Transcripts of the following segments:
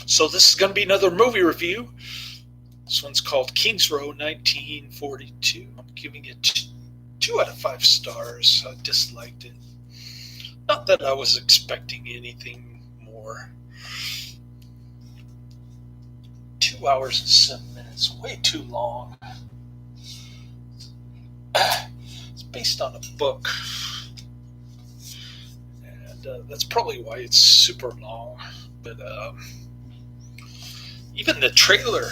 So this is going to be another movie review. This one's called Kings Row 1942. I'm giving it 2 out of 5 stars. I disliked it. Not that I was expecting anything more. 2 hours and 7 minutes. Way too long. It's based on a book. And that's probably why it's super long. But even the trailer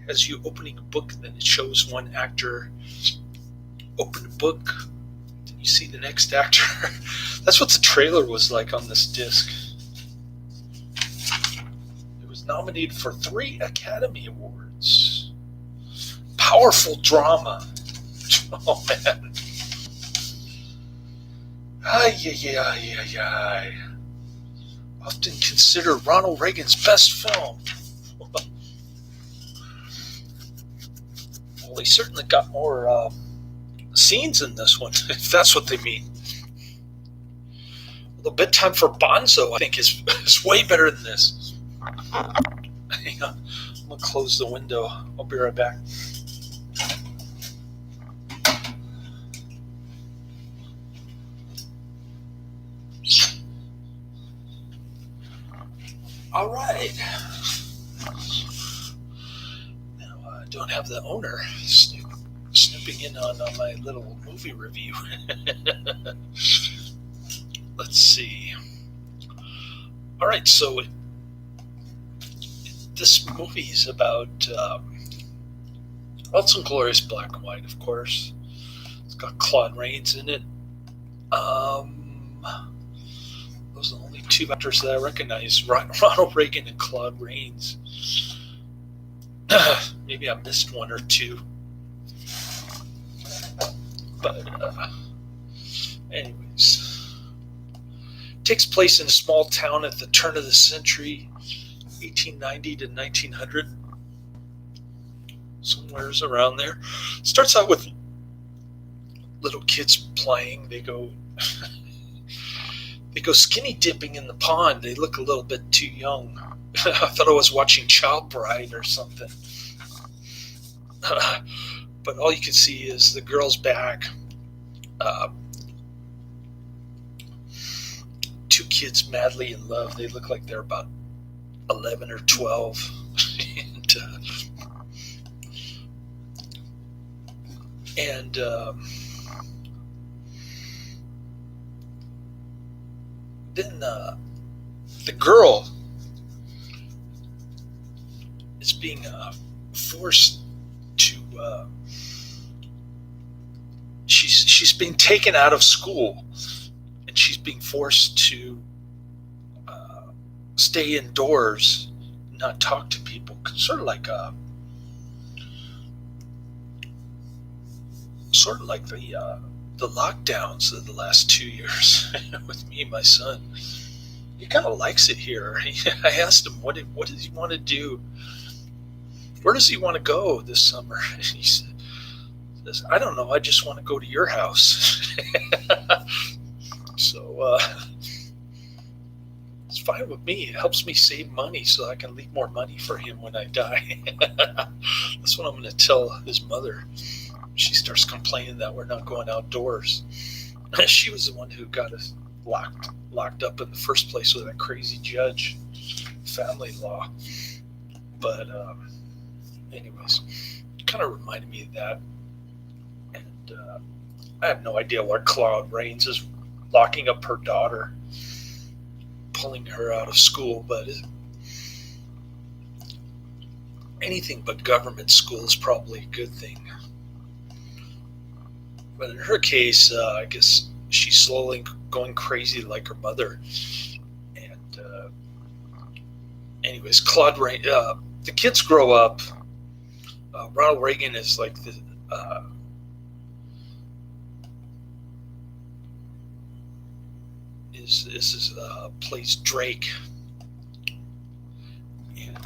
has you opening a book, and then it shows one actor open a book, then you see the next actor. That's what the trailer was like on this disc. It was nominated for 3 Academy Awards. Powerful drama. Oh man. Ay. Often considered Ronald Reagan's best film. Well, he certainly got more scenes in this one, if that's what they mean. The Bedtime for Bonzo, I think, is way better than this. Hang on. I'm going to close the window. I'll be right back. All right. Now, I don't have the owner snooping in on my little movie review. Let's see. All right, so this movie is about well, it's in glorious black and white, of course. It's got Claude Rains in it. Those are the only 2 actors that I recognize: Ronald Reagan and Claude Rains. Maybe I missed 1 or 2. But anyways, it takes place in a small town at the turn of the century, 1890 to 1900, somewhere's around there. Starts out with little kids playing. They go skinny dipping in the pond. They look a little bit too young. I thought I was watching Child Bride or something. But all you can see is the girl's back. 2 kids madly in love. They look like they're about 11 or 12. and then the girl is being forced to. She's being taken out of school, and she's being forced to stay indoors, not talk to people. Sort of like the lockdowns of the last 2 years with me and my son. He kind of likes it here. I asked him, what does he want to do? Where does he want to go this summer? And he says, I don't know. I just want to go to your house. So it's fine with me. It helps me save money so I can leave more money for him when I die. That's what I'm going to tell his mother. She starts complaining that we're not going outdoors. She was the one who got us locked up in the first place with that crazy judge, family law. But anyways, it kind of reminded me of that. And I have no idea why Claude Rains is locking up her daughter, pulling her out of school, but anything but government school is probably a good thing. But in her case, I guess she's slowly going crazy like her mother. And anyways, Claude Rains, the kids grow up. Ronald Reagan is like the plays Drake, and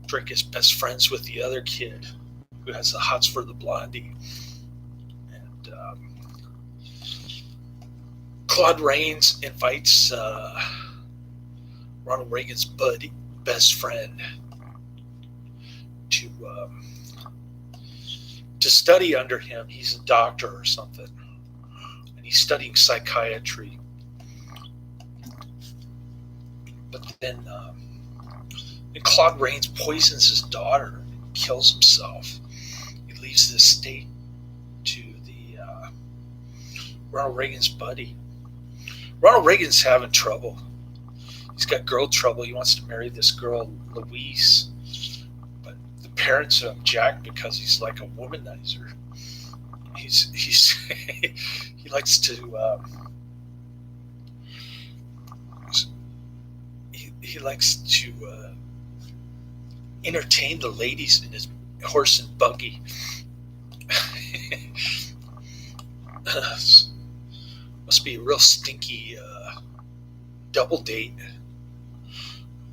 Drake is best friends with the other kid who has the hots for the blondie. And Claude Rains invites Ronald Reagan's best friend, to to study under him. He's a doctor or something, and he's studying psychiatry. But then Claude Rains poisons his daughter and kills himself. He leaves the estate to the Ronald Reagan's buddy. Ronald Reagan's having trouble. He's got girl trouble. He wants to marry this girl, Louise. But the parents object because he's like a womanizer. He's he likes to he likes to entertain the ladies in his horse and buggy. Must be a real stinky double date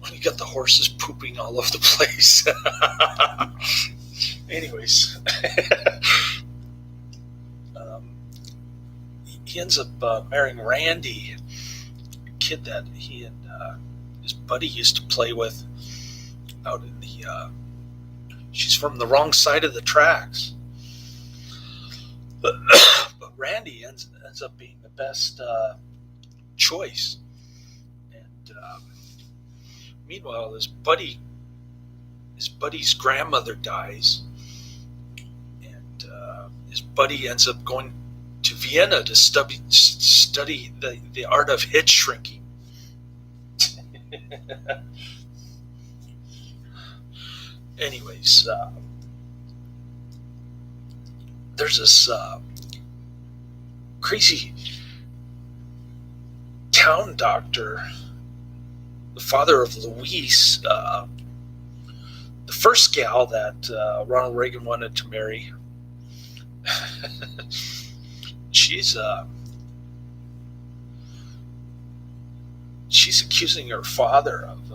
when you got the horses pooping all over the place. Anyways, he ends up marrying Randy, a kid that he and his buddy used to play with out in the she's from the wrong side of the tracks. But Randy ends up being the best choice. And meanwhile, his buddy's grandmother dies, and his buddy ends up going to Vienna to study the art of head shrinking. Anyways, there's this crazy town doctor, the father of Louise, the first gal that Ronald Reagan wanted to marry. She's accusing her father of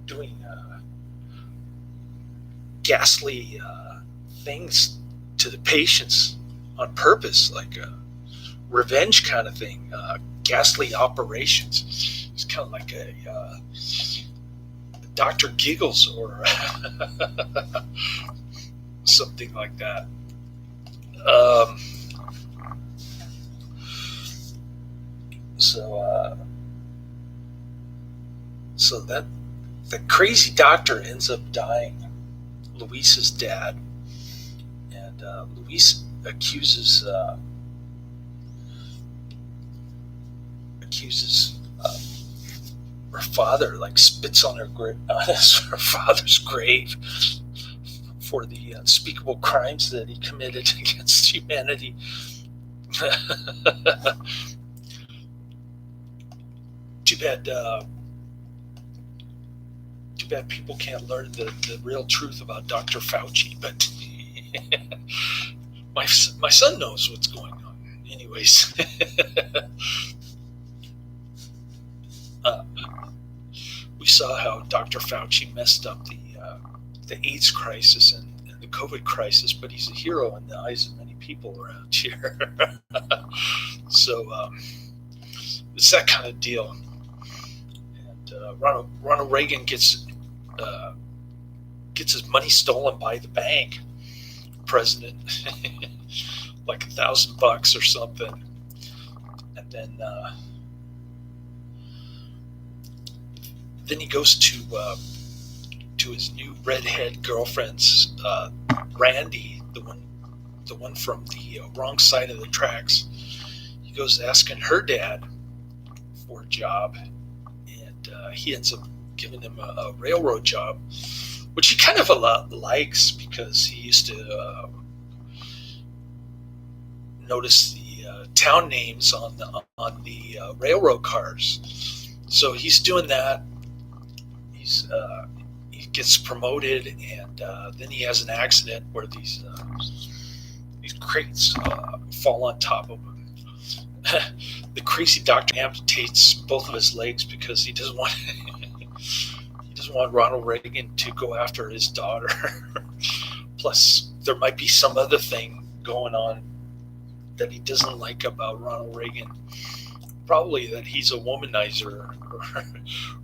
doing ghastly things to the patients on purpose, like a revenge kind of thing, ghastly operations. It's kind of like a Dr. Giggles or something like that. So that the crazy doctor ends up dying, Louise's dad, and Louise accuses her father, like spits on her father's grave for the unspeakable crimes that he committed against humanity. Too bad people can't learn the real truth about Dr. Fauci, but my son knows what's going on. Anyways, we saw how Dr. Fauci messed up the AIDS crisis and the COVID crisis, but he's a hero in the eyes of many people around here. So it's that kind of deal. And Ronald Reagan gets his money stolen by the bank president, like $1,000 or something, and then he goes to his new redhead girlfriend's, Randy, the one from the wrong side of the tracks. He goes asking her dad for a job, and he ends up giving him a railroad job, which he kind of a lot likes because he used to notice the town names on the railroad cars. So he's doing that. He gets promoted, and then he has an accident where these crates fall on top of him. The crazy doctor amputates both of his legs because he doesn't want Ronald Reagan to go after his daughter. Plus, there might be some other thing going on that he doesn't like about Ronald Reagan. probably that he's a womanizer,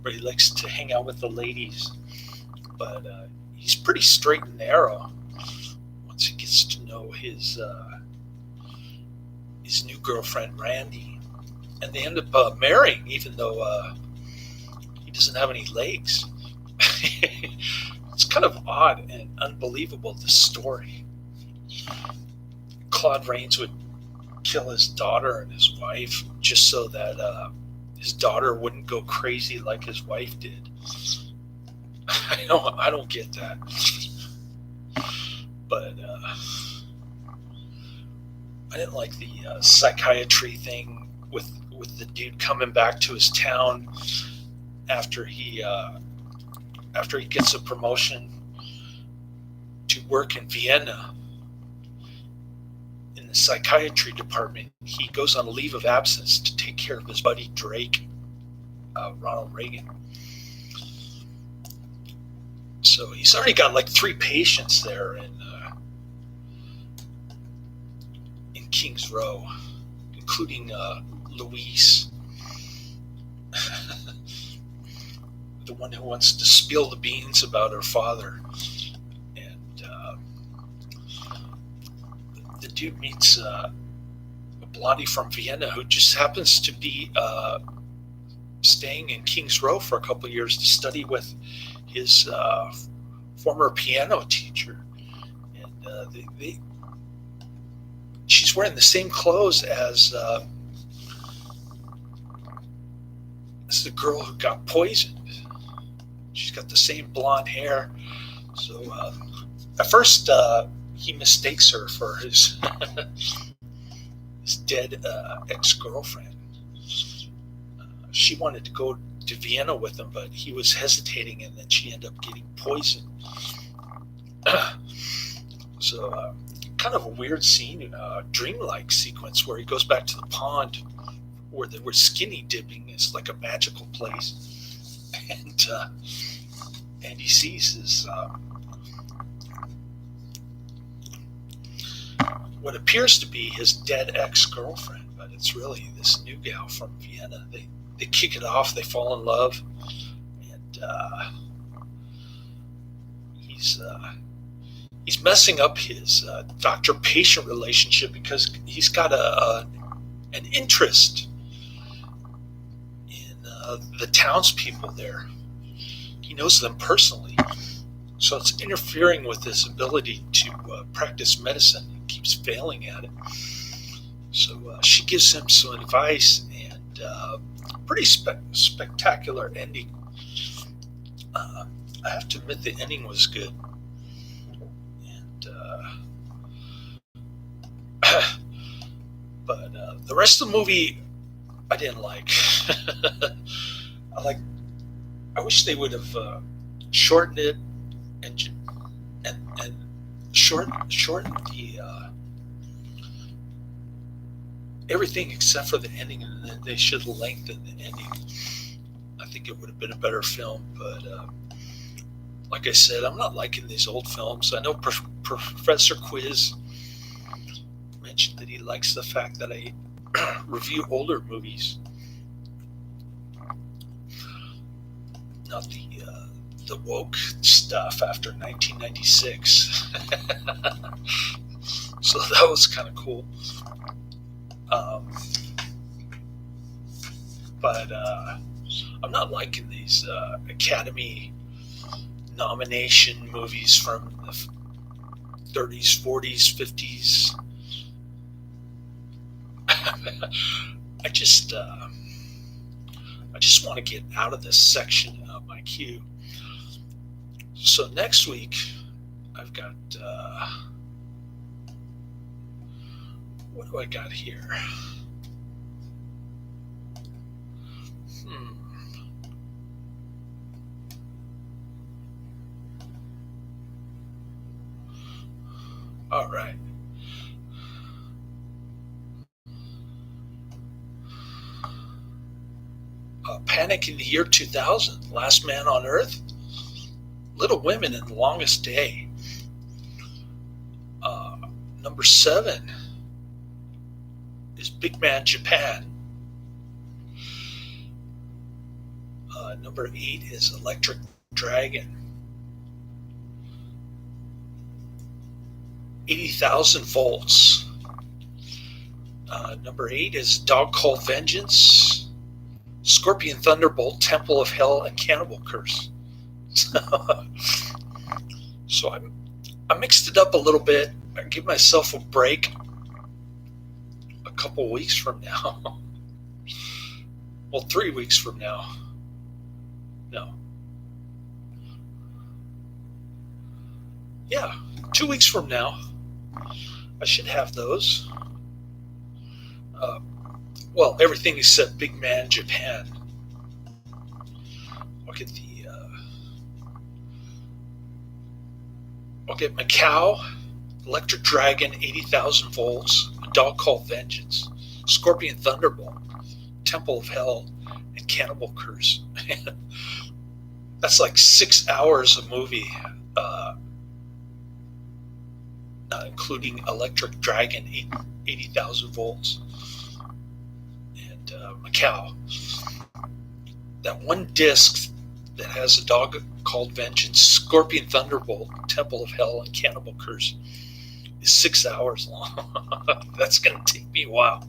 or he likes to hang out with the ladies. But he's pretty straight and narrow once he gets to know his new girlfriend Randy, and they end up marrying, even though he doesn't have any legs. It's kind of odd and unbelievable, this story. Claude Rains would kill his daughter and his wife just so that his daughter wouldn't go crazy like his wife did. I don't get that. But I didn't like the psychiatry thing with the dude coming back to his town after he gets a promotion to work in Vienna in the psychiatry department. He goes on a leave of absence to take care of his buddy Drake, Ronald Reagan. So he's already got like 3 patients there in Kings Row, including Louise, the one who wants to spill the beans about her father. And the dude meets a blondie from Vienna who just happens to be staying in Kings Row for a couple of years to study with his former piano teacher. And she's wearing the same clothes as the girl who got poisoned. She's got the same blonde hair. So at first he mistakes her for his his dead ex-girlfriend. She wanted to go to Vienna with him, but he was hesitating, and then she ended up getting poisoned. So kind of a weird scene, dreamlike sequence where he goes back to the pond where they were skinny dipping. It's like a magical place, and he sees his what appears to be his dead ex-girlfriend, but it's really this new gal from Vienna. They kick it off, they fall in love, and he's messing up his doctor-patient relationship because he's got an interest in the townspeople there. He knows them personally, so it's interfering with his ability to practice medicine. He keeps failing at it. So she gives him some advice, and pretty spectacular ending. I have to admit the ending was good. But the rest of the movie I didn't like. I wish they would have shortened it and shortened the everything except for the ending, and then they should have lengthened the ending. I think it would have been a better film, but like I said, I'm not liking these old films. I know Professor Quiz mentioned that he likes the fact that I review older movies, not the woke stuff after 1996. So that was kind of cool. But I'm not liking these Academy nomination movies from the 30s, 40s, 50s. I just want to get out of this section of my queue. So next week, I've got what do I got here? All right. Panic in the Year 2000, Last Man on Earth, Little Women and the Longest Day. Number 7 is Big Man Japan. Number 8 is Electric Dragon. 80,000 volts. Number 8 is Dog Called Vengeance, Scorpion Thunderbolt, Temple of Hell, and Cannibal Curse. So I mixed it up a little bit. I give myself a break a couple weeks from now. Well, 3 weeks from now. No. Yeah, 2 weeks from now. I should have those. Well, everything except Big Man Japan. I'll get Macau, Electric Dragon, 80,000 volts, A Dog Called Vengeance, Scorpion Thunderbolt, Temple of Hell, and Cannibal Curse. That's like 6 hours of movie, not including Electric Dragon, 80,000 volts, and Macau. That one disc that has A Dog Called Vengeance, Scorpion Thunderbolt, Temple of Hell, and Cannibal Curse is 6 hours long. That's going to take me a while.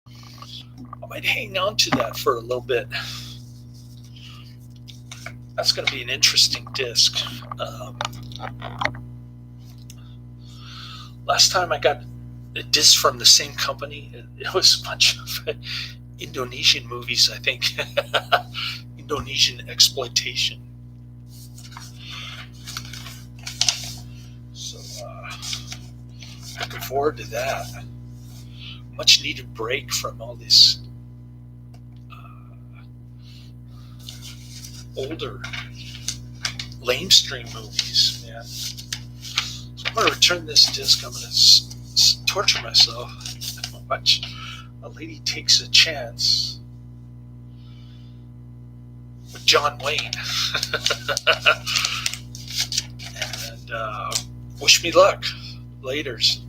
I might hang on to that for a little bit. That's going to be an interesting disc. Last time I got a disc from the same company, it was a bunch of Indonesian movies, I think. Indonesian exploitation. So, looking forward to that. Much needed break from all these older lamestream movies, man. So I'm going to return this disc. I'm going to torture myself and watch A Lady Takes a Chance with John Wayne. And wish me luck. Laters.